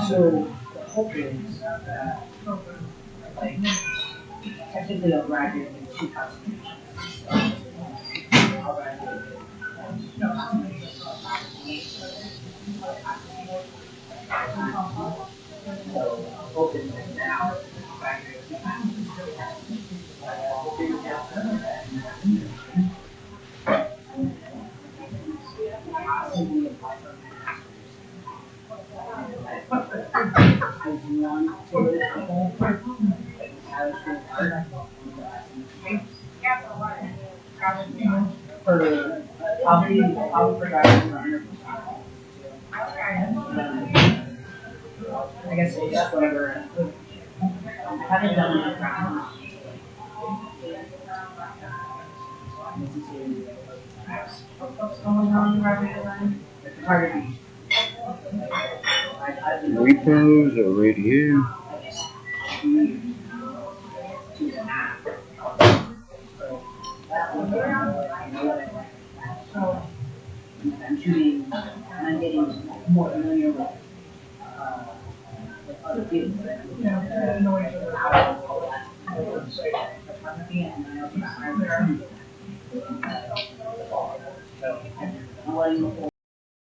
So the hope is that, like, technically I'll graduate with two concentrations. I'll graduate with so I'm hoping that now I'll graduate with two possibly apply for a master's. I want to go to Apple, like, have school art. For probably for driving around. I guess it's just whatever. I haven't done enough rounds. It's hard to be. Repos or radio? I'm shooting, and I'm getting more familiar with other fields. Photography, and I also got my so I'm letting the whole